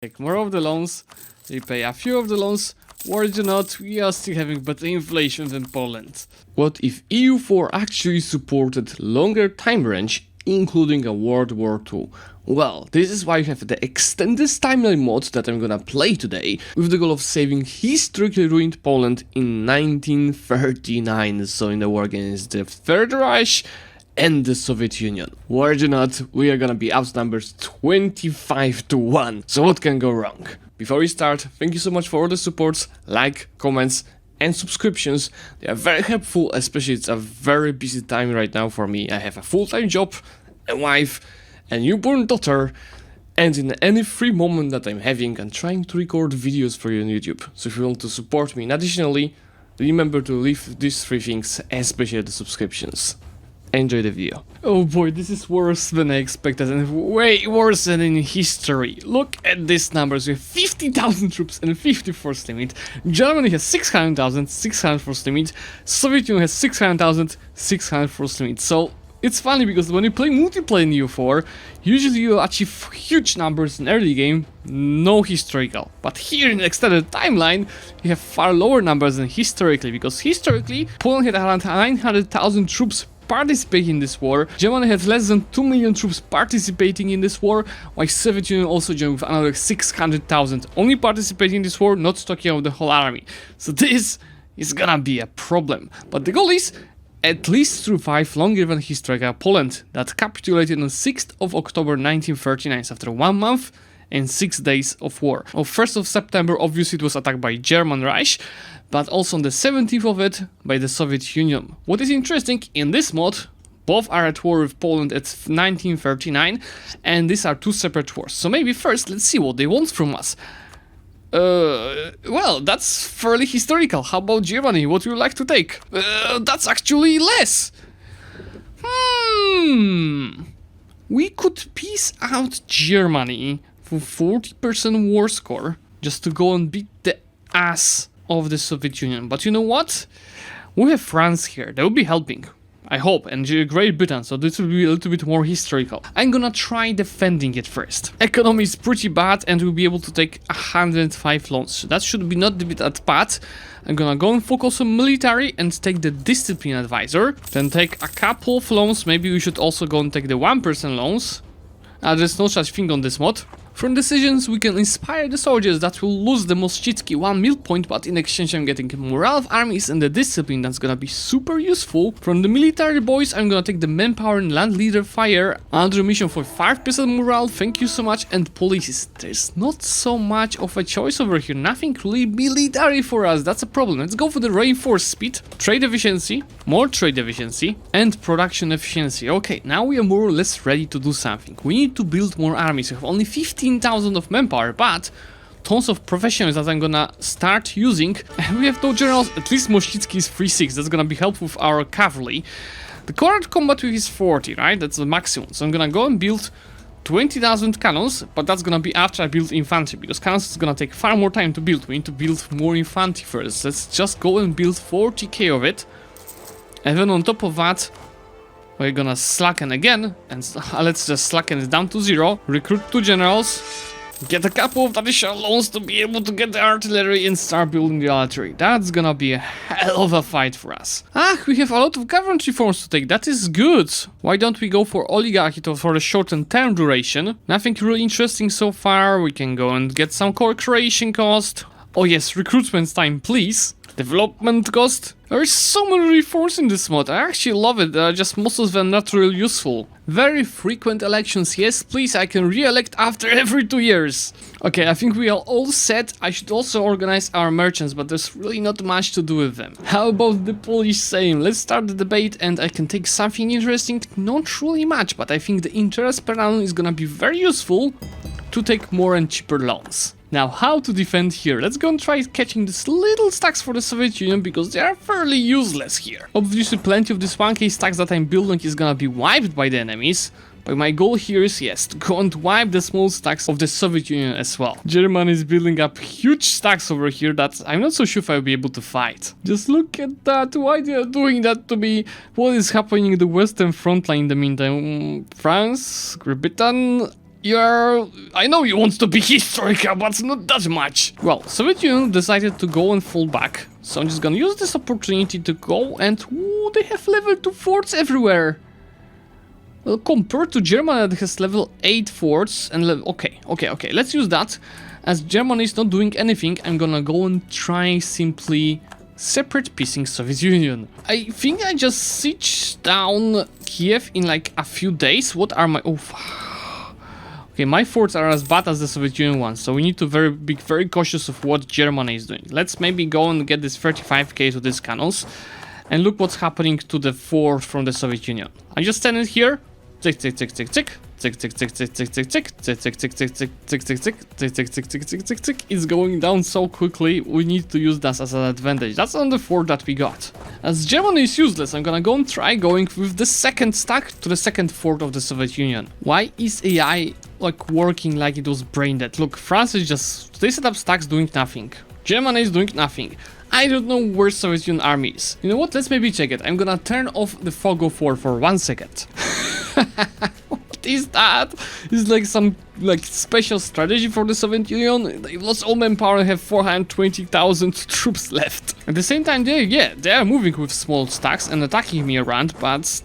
Take more of the loans, repay a few of the loans. Worried or not, we are still having better inflation than Poland. What if EU4 actually supported longer time range, including a World War II? Well, this is why we have the extended timeline mod that I'm gonna play today, with the goal of saving historically ruined Poland in 1939, so in the war against the Third Reich and the Soviet Union. Worried or not, we are gonna be outnumbered 25-1, so what can go wrong? Before we start, thank you so much for all the supports, like, comments, and subscriptions. They are very helpful, especially it's a very busy time right now for me. I have a full-time job, a wife, a newborn daughter, and in any free moment that I'm having, I'm trying to record videos for you on YouTube. So if you want to support me, and additionally, remember to leave these three things, especially the subscriptions. Enjoy the video. Oh boy, this is worse than I expected and way worse than in history. Look at these numbers. We have 50,000 troops and 50 force limit. Germany has 600,000, 600 force limit. Soviet Union has 600,000, 600 force limit. So it's funny because when you play multiplayer in EU4, usually you achieve huge numbers in early game, no historical. But here in the extended timeline, you have far lower numbers than historically, because historically, Poland had around 900,000 troops participating in this war. Germany had less than 2 million troops participating in this war, while Soviet Union also joined with another 600,000 only participating in this war, not talking about the whole army. So this is gonna be a problem. But the goal is at least survive longer than historical Poland, that capitulated on 6th of October 1939 after 1 month and 6 days of war. On 1st of September, obviously it was attacked by German Reich, but also on the 17th of it by the Soviet Union. What is interesting, in this mod, both are at war with Poland at 1939, and these are two separate wars. So maybe first, let's see what they want from us. Well, that's fairly historical. How about Germany? What would you like to take? That's actually less. We could piece out Germany for 40% war score, just to go and beat the ass of the Soviet Union. But you know what? We have France here. They will be helping, I hope, and Great Britain, so this will be a little bit more historical. I'm gonna try defending it first. Economy is pretty bad and we'll be able to take 105 loans. So that should be not that bad. I'm gonna go and focus on military and take the discipline advisor. Then take a couple of loans. Maybe we should also go and take the 1% loans. There's no such thing on this mod. From decisions, we can inspire the soldiers that will lose the Mościcki 1 mil point, but in exchange I'm getting morale of armies and the discipline that's gonna be super useful. From the military boys, I'm gonna take the manpower and land leader fire. Another mission for 5% morale, thank you so much. And police, there's not so much of a choice over here, nothing really military for us, that's a problem. Let's go for the reinforced speed, trade efficiency, more trade efficiency, and production efficiency. Okay, now we are more or less ready to do something. We need to build more armies. We have only 15,000 of manpower, but tons of professionals that I'm gonna start using. We have no generals, at least Mościcki is 3-6, that's gonna be helpful with our cavalry. The current combat with is 40, right? That's the maximum. So I'm gonna go and build 20,000 cannons, but that's gonna be after I build infantry, because cannons is gonna take far more time to build. We need to build more infantry first. Let's just go and build 40k of it. And then on top of that, we're gonna slacken again, and let's just slacken it down to 0. Recruit 2 generals, get a couple of additional loans to be able to get the artillery and start building the artillery. That's gonna be a hell of a fight for us. We have a lot of government reforms to take, that is good. Why don't we go for oligarchy for the short and term duration? Nothing really interesting so far. We can go and get some core creation cost. Oh yes, recruitment time, please. Development cost. There's so many reforms in this mod. I actually love it. Just most of them not really useful. Very frequent elections. Yes, please, I can re-elect after every 2 years. Okay, I think we are all set. I should also organize our merchants, but there's really not much to do with them. How about the Polish Sejm? Let's start the debate and I can take something interesting. Not really much, but I think the interest per annum is gonna be very useful to take more and cheaper loans. Now, how to defend here? Let's go and try catching these little stacks for the Soviet Union, because they are fairly useless here. Obviously, plenty of this 1k stacks that I'm building is gonna be wiped by the enemies, but my goal here is, yes, to go and wipe the small stacks of the Soviet Union as well. Germany is building up huge stacks over here that I'm not so sure if I'll be able to fight. Just look at that, why they are doing that to me? What is happening in the Western front line in the meantime? France, Great Britain, I know you want to be historical, but not that much. Well, Soviet Union decided to go and fall back. So I'm just gonna use this opportunity to go and... Ooh, they have level 2 forts everywhere. Well, compared to Germany that has level 8 forts and okay, let's use that. As Germany is not doing anything, I'm gonna go and try simply separate piecing Soviet Union. I think I just siege down Kiev in like a few days. What are my... Okay, my forts are as bad as the Soviet Union ones, so we need to be very cautious of what Germany is doing. Let's maybe go and get this 35k to these cannons, and look what's happening to the fort from the Soviet Union. I just stand here, tick tick tick tick tick, tick tick tick tick tick tick tick, tick tick tick tick tick tick tick tick tick tick tick tick tick tick tick. It's going down so quickly. We need to use that as an advantage. That's on the fort that we got. As Germany is useless, I'm gonna go and try going with the second stack to the second fort of the Soviet Union. Why is AI like working like it was brain dead? Look, France is just... They set up stacks doing nothing. Germany is doing nothing. I don't know where Soviet Union army is. You know what? Let's maybe check it. I'm gonna turn off the fog of war for 1 second. What is that? It's like some special strategy for the Soviet Union. They lost all manpower and have 420,000 troops left. At the same time, they are moving with small stacks and attacking me around, but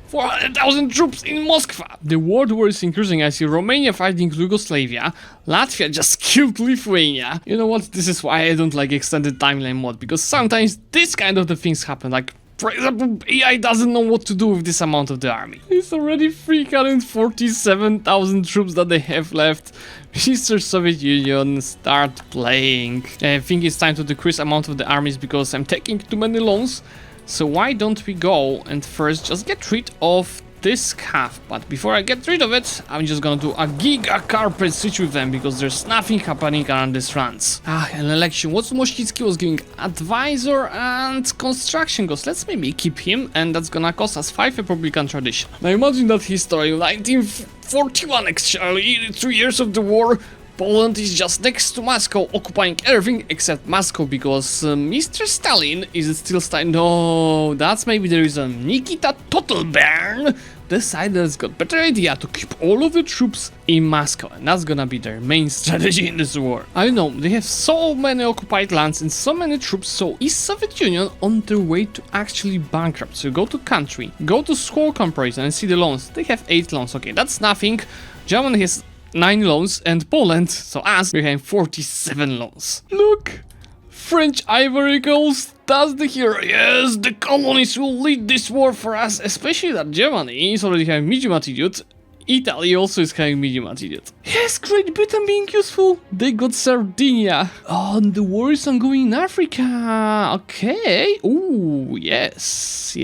400,000 troops in Moscow. The world war is increasing. I see Romania fighting Yugoslavia. Latvia just killed Lithuania. You know what? This is why I don't like extended timeline mod, because sometimes this kind of the things happen. Like, for example, AI doesn't know what to do with this amount of the army. It's already 347,000 troops that they have left. Mr. Soviet Union, start playing. I think it's time to decrease amount of the armies because I'm taking too many loans. So why don't we go and first just get rid of this calf? But before I get rid of it, I'm just gonna do a giga carpet switch with them because there's nothing happening around this runs. An election. What Mościcki was giving? Advisor and construction cost. Let's maybe keep him, and that's gonna cost us 5 Republican tradition. Now imagine that history, 1941 actually, 2 years of the war. Poland is just next to Moscow, occupying everything except Moscow because Mr. Stalin is still Stalin. No, that's maybe the reason. Nikita Totalburn decided it's got better idea to keep all of the troops in Moscow, and that's gonna be their main strategy in this war. I know, they have so many occupied lands and so many troops, so is Soviet Union on their way to actually bankrupt? So go to country, go to score comparison and see the loans. They have 8 loans, okay, that's nothing. Germany has 9 loans, and Poland, so us, we have 47 loans. Look! French Ivory Coast, that's the hero. Yes, the colonies will lead this war for us, especially that Germany is already having medium attitude. Italy also is having medium attitude. Yes, Great Britain being useful. They got Sardinia. Oh, and the war is ongoing in Africa. Okay. Ooh, yes.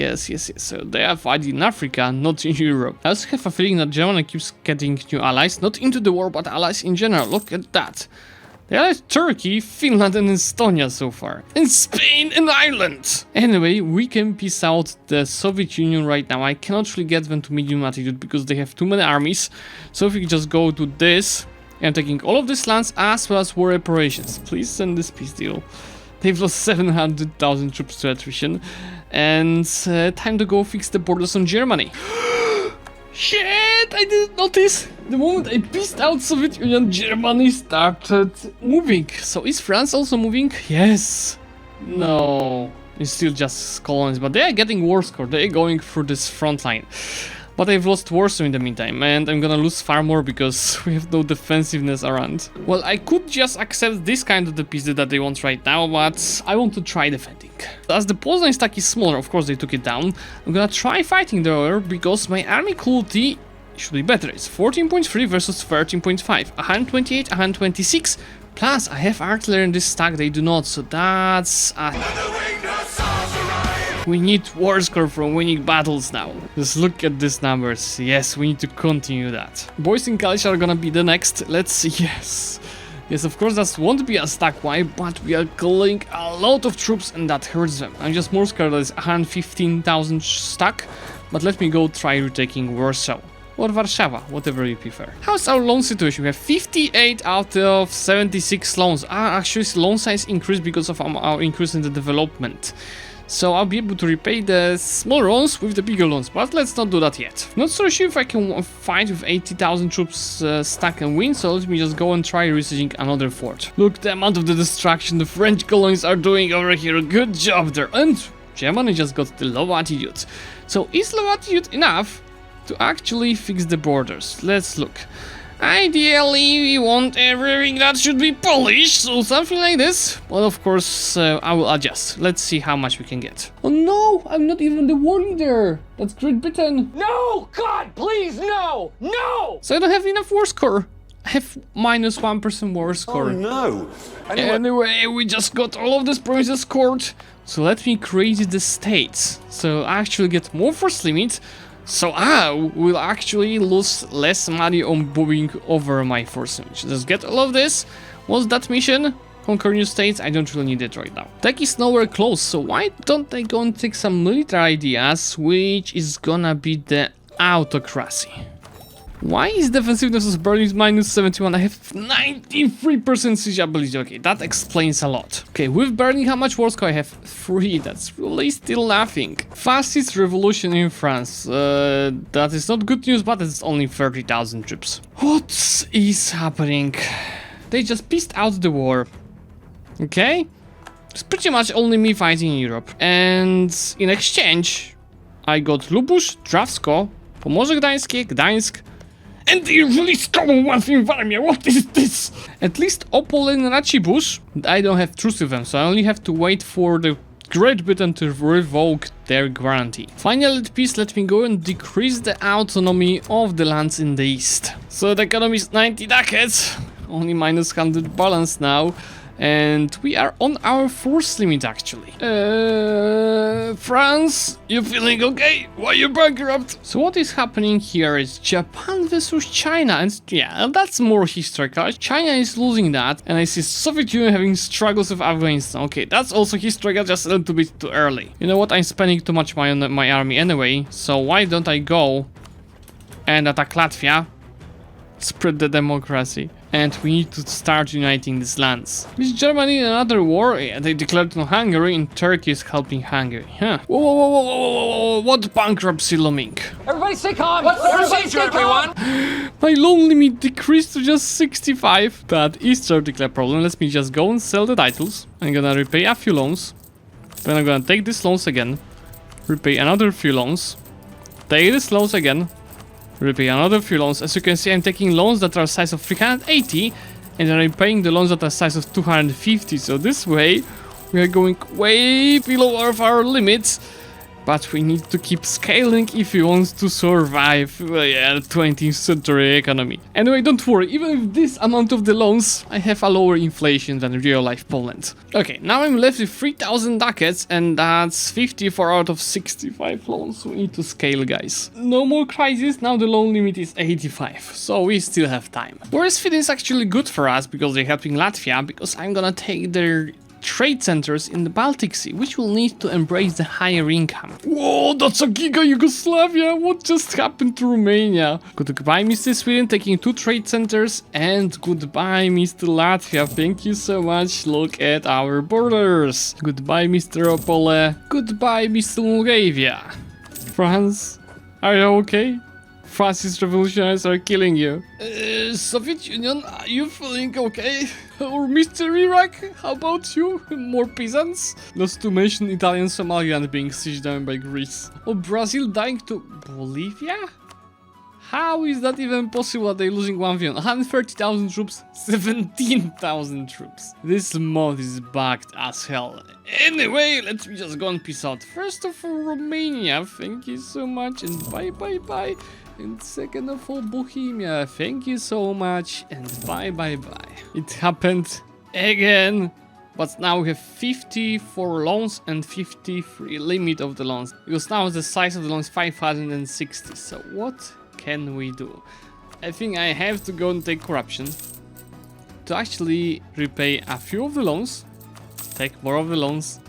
So they are fighting in Africa, not in Europe. I also have a feeling that Germany keeps getting new allies, not into the war, but allies in general. Look at that. They are Turkey, Finland and Estonia so far. And Spain and Ireland! Anyway, we can piece out the Soviet Union right now. I cannot really get them to medium attitude because they have too many armies. So if we just go to this, I'm taking all of these lands as well as war reparations. Please send this peace deal. They've lost 700,000 troops to attrition. And time to go fix the borders on Germany. Shit, I didn't notice. The moment I pieced out Soviet Union, Germany started moving. So is France also moving? Yes. No. It's still just colonies, but they are getting war score. They are going through this front line. But I've lost Warsaw in the meantime, and I'm gonna lose far more because we have no defensiveness around. Well, I could just accept this kind of the pieces that they want right now, but I want to try defending. As the Poznan stack is smaller, of course they took it down. I'm gonna try fighting the other because my army quality should be better. It's 14.3 versus 13.5, 128, 126. Plus, I have artillery in this stack, they do not, so that's... We need war score from winning battles now. Just look at these numbers. Yes, we need to continue that. Boys in Kalisz are gonna be the next. Let's see. Yes. Yes, of course, that won't be a stack wipe, but we are killing a lot of troops and that hurts them. I'm just more scared that it's 115,000 stack, but let me go try retaking Warsaw. Or Warszawa, whatever you prefer. How's our loan situation? We have 58 out of 76 loans. Actually, loan size increased because of our increase in the development. So I'll be able to repay the small loans with the bigger loans, but let's not do that yet. Not so sure if I can fight with 80,000 troops stack and win, so let me just go and try besieging another fort. Look, the amount of the destruction the French colonies are doing over here. Good job there. And Germany just got the low attitude. So is low attitude enough to actually fix the borders? Let's look. Ideally, we want everything that should be Polish, so something like this. But of course, I will adjust. Let's see how much we can get. Oh no, I'm not even the war leader. That's Great Britain. No! God, please, no! No! So I don't have enough war score. I have minus 1% war score. Oh no! Anyway, we just got all of these provinces scored. So let me create the states. So I actually get more force limit. So I will actually lose less money on moving over my force limit. Just get all of this. What's that mission? Conquer new states? I don't really need it right now. Tech is nowhere close, so why don't I go and take some military ideas, which is gonna be the autocracy. Why is defensiveness of Berlin minus 71? I have 93% siege ability. Okay, that explains a lot. Okay, with Berlin, how much war score I have? 3. That's really still nothing. Fastest revolution in France. That is not good news, but it's only 30,000 troops. What is happening? They just pissed out the war. Okay? It's pretty much only me fighting in Europe. And in exchange, I got Lubusz, Drawsko, Pomorze Gdańskie, Gdańsk, and they released Commonwealth in Warmia. What is this? At least Opole and Racibórz, I don't have truce with them, so I only have to wait for the Great Britain to revoke their guarantee. Finally, at peace, let me go and decrease the autonomy of the lands in the east. So the economy is 90 ducats, only minus 100 balance now. And we are on our force limit actually. France, you feeling okay? Why you bankrupt? So what is happening here is Japan versus China, and yeah, that's more historical. China is losing that, and I see Soviet Union having struggles with Afghanistan. Okay, that's also historical, just a little bit too early. You know what? I'm spending too much money on my army anyway, so why don't I go and attack Latvia? Spread the democracy. And we need to start uniting these lands. Is Germany in another war? Yeah, they declared on Hungary, and Turkey is helping Hungary. Huh. Whoa, whoa, whoa, whoa, whoa, whoa, whoa. What bankruptcy looming? Everybody stay calm! What's the procedure, everyone? My loan limit decreased to just 65. That is theoretically a problem. Let me just go and sell the titles. I'm gonna repay a few loans. Then I'm gonna take these loans again. Repay another few loans. Take these loans again. Repay another few loans. As you can see, I'm taking loans that are size of 380 and I'm repaying the loans that are size of 250. So this way we are going way below our limits, but we need to keep scaling if we want to survive the 20th century economy. Anyway, don't worry, even with this amount of the loans, I have a lower inflation than real life Poland. Okay, now I'm left with 3,000 ducats, and that's 54 out of 65 loans. We need to scale, guys. No more crisis, now the loan limit is 85, so we still have time. Whereas Finland is actually good for us because they're helping Latvia, because I'm gonna take their trade centers in the Baltic Sea, which will need to embrace the higher income. Whoa, that's a giga Yugoslavia! What just happened to Romania? Goodbye, Mr. Sweden, taking 2 trade centers, and goodbye, Mr. Latvia. Thank you so much. Look at our borders. Goodbye, Mr. Opole. Goodbye, Mr. Moldavia. France, are you okay? Fascist revolutionaries are killing you. Soviet Union, are you feeling okay? Or Mr. Iraq, how about you? More peasants? Not to mention Italian Somaliland being sieged down by Greece. Or Brazil dying to Bolivia? How is that even possible? They're losing 1v1. 130,000 troops, 17,000 troops. This mod is bugged as hell. Anyway, let me just go and peace out. First of all, Romania, thank you so much, and bye bye bye. And second of all, Bohemia, thank you so much, and bye bye bye. It happened again. But now we have 54 loans and 53 limit of the loans. Because now the size of the loan is 560. So what can we do? I think I have to go and take corruption to actually repay a few of the loans, take more of the loans,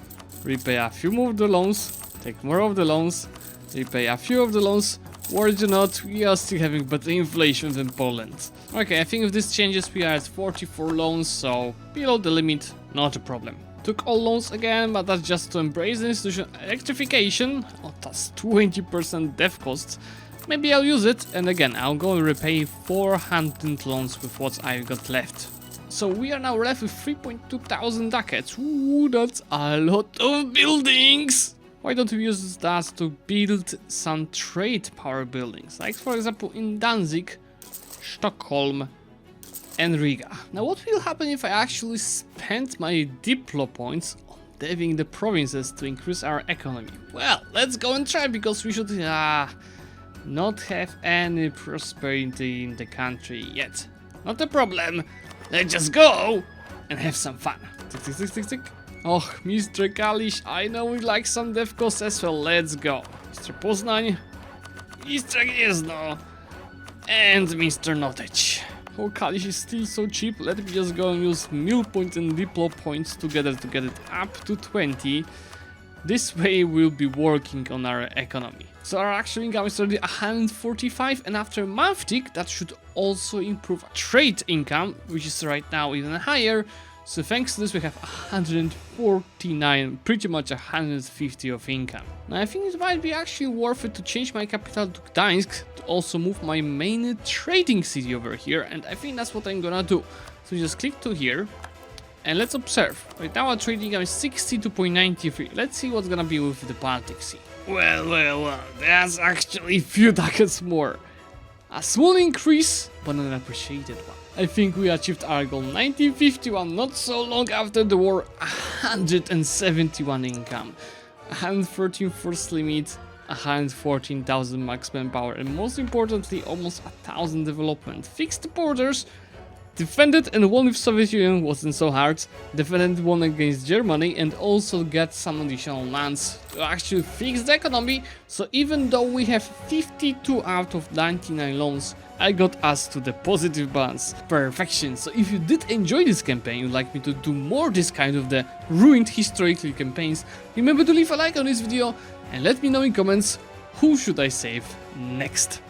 repay a few more of the loans, take more of the loans, repay a few of the loans. Worried or not, we are still having better inflation than Poland. Okay, I think if this changes, we are at 44 loans, so below the limit, not a problem. Took all loans again, but that's just to embrace the institution. Electrification, oh, that's 20% dev cost. Maybe I'll use it, and again, I'll go and repay 400 loans with what I've got left. So we are now left with 3.2 thousand ducats. Ooh, that's a lot of buildings! Why don't we use that to build some trade power buildings? Like for example in Danzig, Stockholm and Riga. Now what will happen if I actually spend my Diplo points on deving the provinces to increase our economy? Well, let's go and try, because we should not have any prosperity in the country yet. Not a problem. Let's just go and have some fun. Tick, tick, tick, tick, tick. Oh, Mr. Kalisz, I know we like some dev costs as well. Let's go. Mr. Poznań, Mr. Gniezno, and Mr. Noteć. Oh, Kalisz is still so cheap. Let me just go and use mill points and diplo points together to get it up to 20. This way we'll be working on our economy. So our actual income is already 145, and after a month tick that should also improve trade income, which is right now even higher. So thanks to this we have 149, pretty much 150 of income. Now I think it might be actually worth it to change my capital to Gdańsk to also move my main trading city over here, and I think that's what I'm gonna do. So just click to here. And let's observe. Right now our trading income is 62.93. Let's see what's gonna be with the Baltic Sea. Well, that's actually a few ducats more. A small increase, but an appreciated one. I think we achieved our goal. 1951, not so long after the war, 171 income. 113 first limit, 114,000 max manpower, and most importantly, almost 1,000 development. Fixed borders. Defended and won with Soviet Union, wasn't so hard. Defended, won against Germany, and also got some additional lands to actually fix the economy. So even though we have 52 out of 99 loans, I got us to the positive balance. Perfection. So if you did enjoy this campaign, you'd like me to do more this kind of the ruined historical campaigns, remember to leave a like on this video and let me know in comments who should I save next.